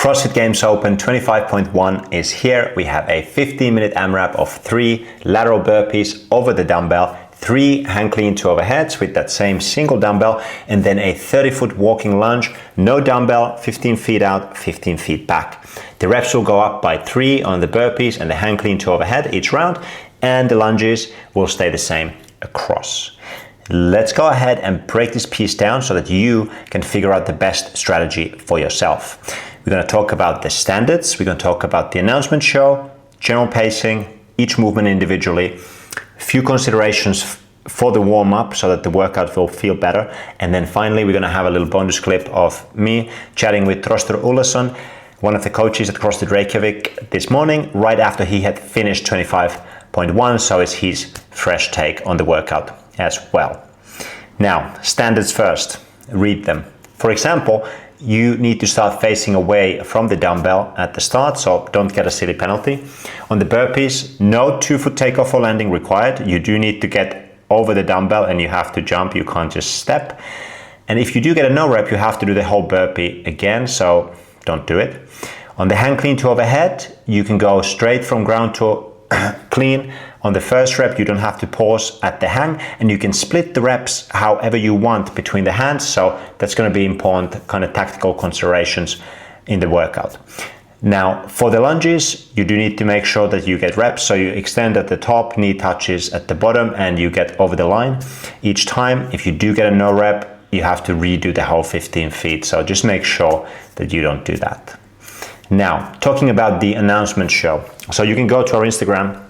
CrossFit Games Open 25.1 is here. We have a 15-minute AMRAP of 3 lateral burpees over the dumbbell, 3 hang clean to overheads with that same single dumbbell, and then a 30-foot walking lunge, no dumbbell, 15 feet out, 15 feet back. The reps will go up by 3 on the burpees and the hang clean to overhead each round, and the lunges will stay the same across. Let's go ahead and break this piece down so that you can figure out the best strategy for yourself. We're going to talk about the standards, we're going to talk about the announcement show, general pacing, each movement individually, a few considerations for the warm-up so that the workout will feel better, and then finally we're going to have a little bonus clip of me chatting with Þröstur Ólafsson, one of the coaches at CrossFit Reykjavik this morning, right after he had finished 25.1, so it's his fresh take on the workout as well. Now, standards first, read them. For example, you need to start facing away from the dumbbell at the start, so don't get a silly penalty. On the burpees, no 2-foot takeoff or landing required. You do need to get over the dumbbell and you have to jump, you can't just step. And if you do get a no rep, you have to do the whole burpee again, so don't do it. On the hang clean to overhead, you can go straight from ground to clean. On the first rep, you don't have to pause at the hang, and you can split the reps however you want between the hands, so that's going to be important kind of tactical considerations in the workout. Now, for the lunges, you do need to make sure that you get reps, so you extend at the top, knee touches at the bottom, and you get over the line each time. If you do get a no rep, you have to redo the whole 15 feet, so just make sure that you don't do that. Now, talking about the announcement show, so you can go to our Instagram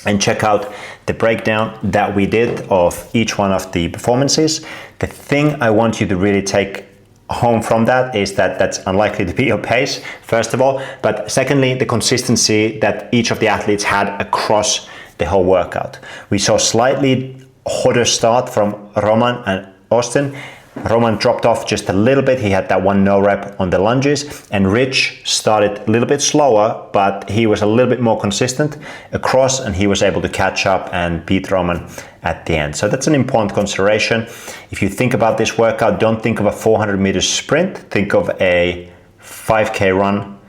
and check out the breakdown that we did of each one of the performances. The thing I want you to really take home from that is that that's unlikely to be your pace, first of all, but secondly, the consistency that each of the athletes had across the whole workout. We saw slightly hotter start from Roman and Austin. Roman dropped off just a little bit. He had that one no rep on the lunges, and Rich started a little bit slower, but he was a little bit more consistent across, and he was able to catch up and beat Roman at the end. So that's an important consideration. If you think about this workout, don't think of a 400-meter sprint. Think of a 5K run.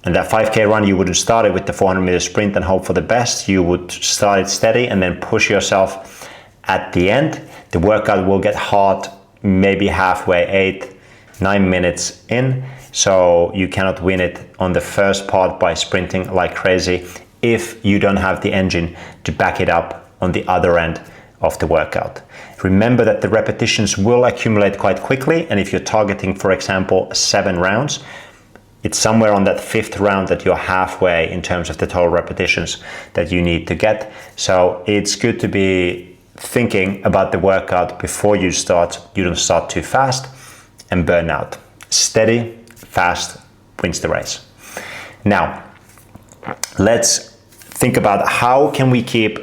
And that 5K run, you wouldn't start it with the 400-meter sprint and hope for the best. You would start it steady and then push yourself at the end. The workout will get hard maybe halfway, 8-9 minutes in, so you cannot win it on the first part by sprinting like crazy if you don't have the engine to back it up on the other end of the workout. Remember that the repetitions will accumulate quite quickly, and if you're targeting, for example, 7 rounds, it's somewhere on that 5th round that you're halfway in terms of the total repetitions that you need to get. So it's good to be thinking about the workout before you start. You don't start too fast and burn out. Steady, fast wins the race. Now, let's think about how can we keep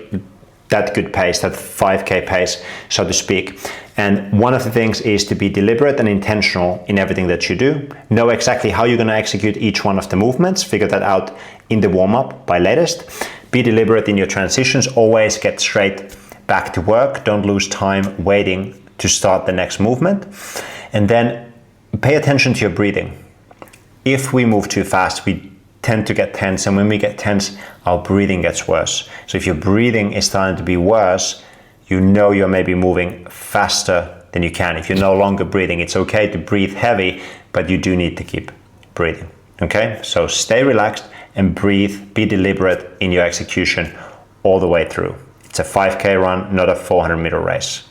that good pace, that 5K pace, so to speak. And one of the things is to be deliberate and intentional in everything that you do. Know exactly how you're going to execute each one of the movements. Figure that out in the warm-up by latest. Be deliberate in your transitions. Always get straight back to work. Don't lose time waiting to start the next movement. And then pay attention to your breathing. If we move too fast, we tend to get tense, and when we get tense, our breathing gets worse. So if your breathing is starting to be worse, you know you're maybe moving faster than you can. If you're no longer breathing, it's okay to breathe heavy, but you do need to keep breathing. Okay? So stay relaxed and breathe. Be deliberate in your execution all the way through. It's a 5K run, not a 400-meter race.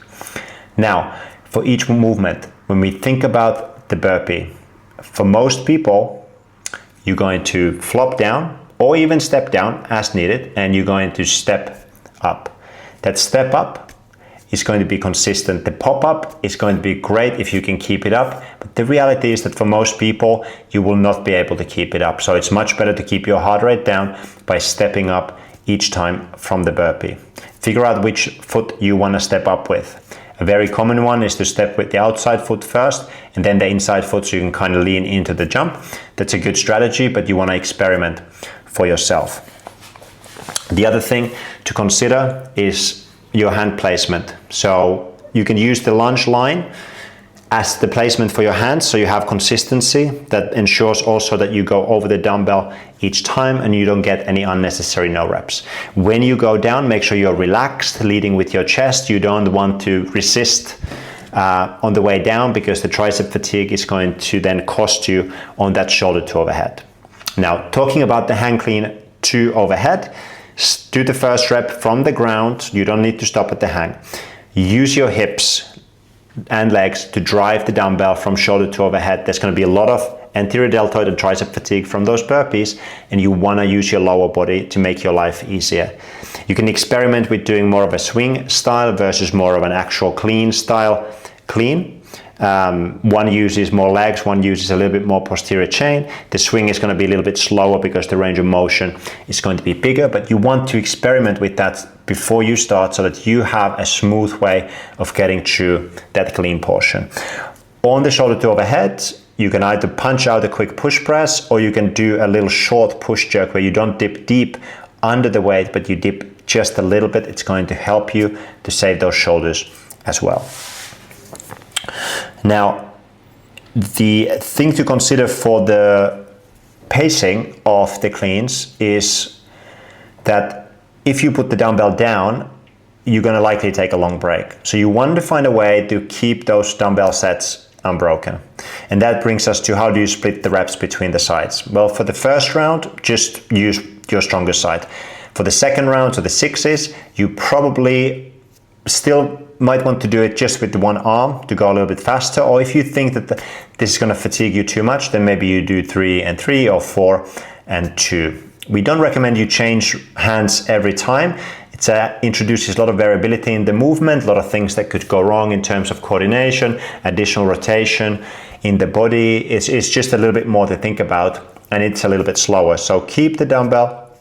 Now, for each movement, when we think about the burpee, for most people, you're going to flop down or even step down as needed, and you're going to step up. That step up is going to be consistent. The pop-up is going to be great if you can keep it up, but the reality is that for most people, you will not be able to keep it up. So it's much better to keep your heart rate down by stepping up each time from the burpee. Figure out which foot you want to step up with. A very common one is to step with the outside foot first and then the inside foot, so you can kind of lean into the jump. That's a good strategy, but you want to experiment for yourself. The other thing to consider is your hand placement. So you can use the lunge line as the placement for your hands, so you have consistency. That ensures also that you go over the dumbbell each time and you don't get any unnecessary no reps. When you go down, make sure you're relaxed, leading with your chest. You don't want to resist on the way down, because the tricep fatigue is going to then cost you on that shoulder to overhead. Now, talking about the hang clean to overhead, do the first rep from the ground. You don't need to stop at the hang. Use your hips and legs to drive the dumbbell from shoulder to overhead. There's going to be a lot of anterior deltoid and tricep fatigue from those burpees, and you want to use your lower body to make your life easier. You can experiment with doing more of a swing style versus more of an actual clean style clean. One uses more legs, one uses a little bit more posterior chain. The swing is going to be a little bit slower because the range of motion is going to be bigger, but you want to experiment with that before you start so that you have a smooth way of getting through that clean portion. On the shoulder to overhead, you can either punch out a quick push press, or you can do a little short push jerk where you don't dip deep under the weight, but you dip just a little bit. It's going to help you to save those shoulders as well. Now, the thing to consider for the pacing of the cleans is that if you put the dumbbell down, you're going to likely take a long break. So you want to find a way to keep those dumbbell sets unbroken. And that brings us to, how do you split the reps between the sides? Well, for the first round, just use your strongest side. For the second round, so the sixes, you probably still might want to do it just with the one arm to go a little bit faster. Or if you think that this is going to fatigue you too much, then maybe you do 3 and 3 or 4 and 2. We don't recommend you change hands every time. It introduces a lot of variability in the movement, a lot of things that could go wrong in terms of coordination, additional rotation in the body. It's just a little bit more to think about, and it's a little bit slower. So keep the dumbbell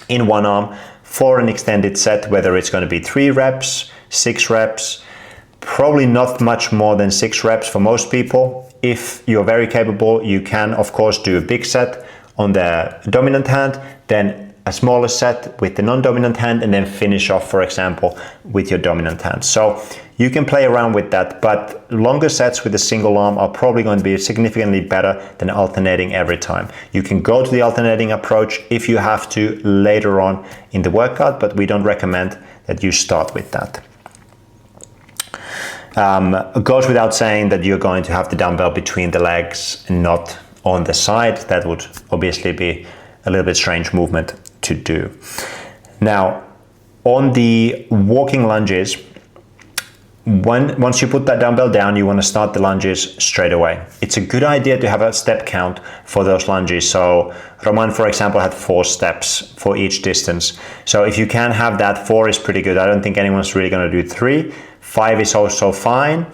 in one arm for an extended set, whether it's going to be 3 reps, 6 reps, probably not much more than 6 reps for most people. If you're very capable, you can of course do a big set on the dominant hand, then a smaller set with the non-dominant hand, and then finish off, for example, with your dominant hand. So you can play around with that, but longer sets with a single arm are probably going to be significantly better than alternating every time. You can go to the alternating approach if you have to later on in the workout, but we don't recommend that you start with that. It goes without saying that you're going to have the dumbbell between the legs and not on the side. That would obviously be a little bit strange movement to do. Now, on the walking lunges, once you put that dumbbell down, you want to start the lunges straight away. It's a good idea to have a step count for those lunges. So Roman, for example, had 4 steps for each distance. So if you can have that, 4 is pretty good. I don't think anyone's really going to do 3. 5 is also fine.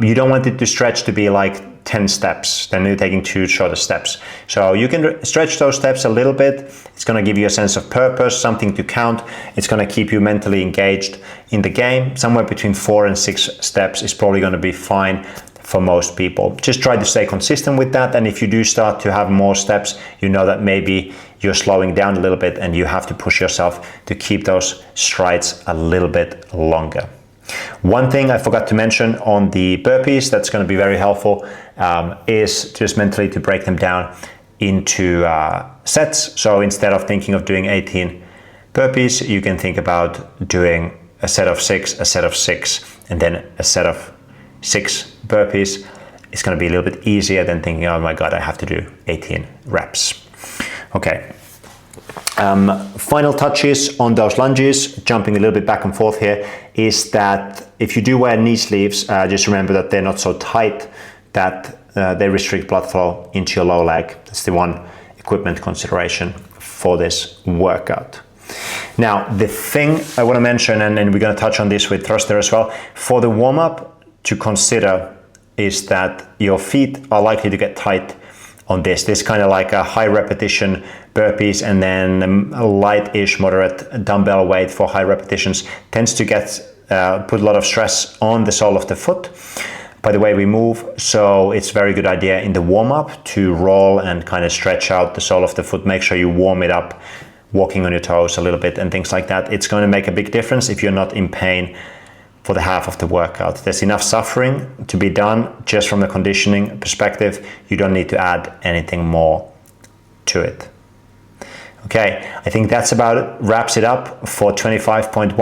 You don't want it to stretch to be like 10 steps, then you're taking 2 shorter steps. So you can stretch those steps a little bit. It's going to give you a sense of purpose, something to count. It's going to keep you mentally engaged in the game. Somewhere between 4 and 6 steps is probably going to be fine for most people. Just try to stay consistent with that. And if you do start to have more steps, you know that maybe you're slowing down a little bit and you have to push yourself to keep those strides a little bit longer. One thing I forgot to mention on the burpees that's going to be very helpful is just mentally to break them down into sets. So instead of thinking of doing 18 burpees, you can think about doing a set of 6, a set of 6, and then a set of 6 burpees. It's going to be a little bit easier than thinking, oh my God, I have to do 18 reps. Okay. Final touches on those lunges, jumping a little bit back and forth here, is that if you do wear knee sleeves, just remember that they're not so tight that they restrict blood flow into your lower leg. That's the one equipment consideration for this workout. Now, the thing I want to mention, and we're going to touch on this with thruster as well, for the warm-up to consider is that your feet are likely to get tight on this. This kind of like a high repetition burpees and then a light-ish moderate dumbbell weight for high repetitions tends to get put a lot of stress on the sole of the foot by the way we move. So it's a very good idea in the warm-up to roll and kind of stretch out the sole of the foot. Make sure you warm it up, walking on your toes a little bit and things like that. It's going to make a big difference if you're not in pain for the half of the workout. There's enough suffering to be done just from the conditioning perspective. You don't need to add anything more to it. Okay, I think that's about it. Wraps it up for 25.1.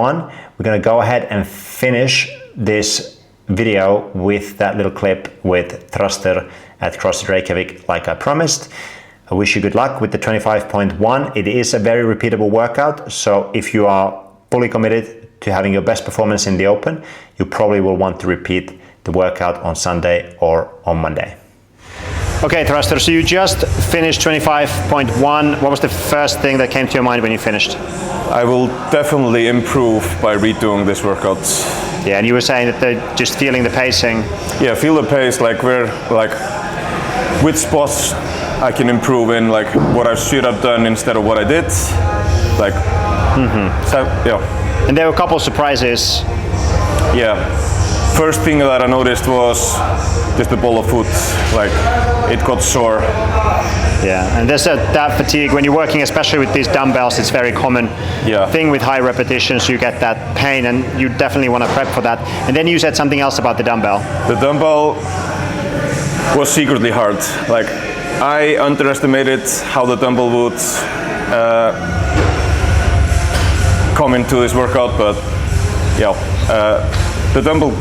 We're gonna go ahead and finish this video with that little clip with Thruster at CrossFit Reykjavik like I promised. I wish you good luck with the 25.1. It is a very repeatable workout, so if you are fully committed to having your best performance in the open, you probably will want to repeat the workout on Sunday or on Monday. Okay, Thruster, so you just finished 25.1. What was the first thing that came to your mind when you finished? I will definitely improve by redoing this workout. Yeah, and you were saying that just feeling the pacing. Yeah, feel the pace, like which spots I can improve in, like what I should have done instead of what I did. Like, so, yeah. And there were a couple of surprises. Yeah. First thing that I noticed was just the ball of foot. Like, it got sore. Yeah, and there's that fatigue when you're working, especially with these dumbbells. It's very common thing with high repetitions. You get that pain, and you definitely want to prep for that. And then you said something else about the dumbbell. The dumbbell was secretly hard. Like, I underestimated how the dumbbell would come into this workout, but yeah, the dumbbell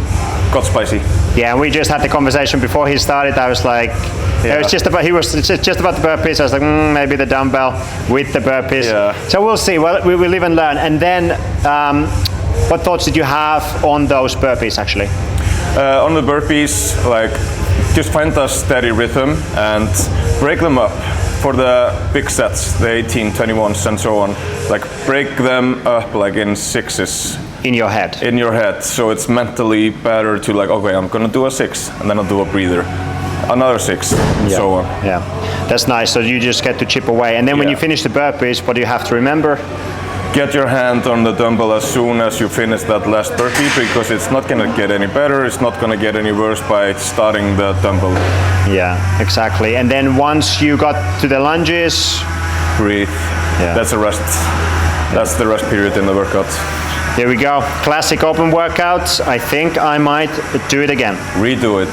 got spicy. Yeah, and we just had the conversation before he started. I was like, it was just about the burpees. I was like, maybe the dumbbell with the burpees. Yeah. So we'll see. Well, we will live and learn. And then, what thoughts did you have on those burpees actually? On the burpees, like, just find a steady rhythm and break them up for the big sets, the 18, 21s and so on. Like, break them up like in sixes. In your head? In your head. So it's mentally better to like, okay, I'm gonna do a 6 and then I'll do a breather. Another 6, and so on. Yeah, that's nice. So you just get to chip away. And then when you finish the burpees, what do you have to remember? Get your hand on the dumbbell as soon as you finish that last burpee, because it's not gonna get any better, it's not gonna get any worse by starting the dumbbell. Yeah, exactly. And then once you got to the lunges, breathe. Yeah. That's a rest. That's the rest period in the workout. There we go. Classic open workouts. I think I might do it again. Redo it.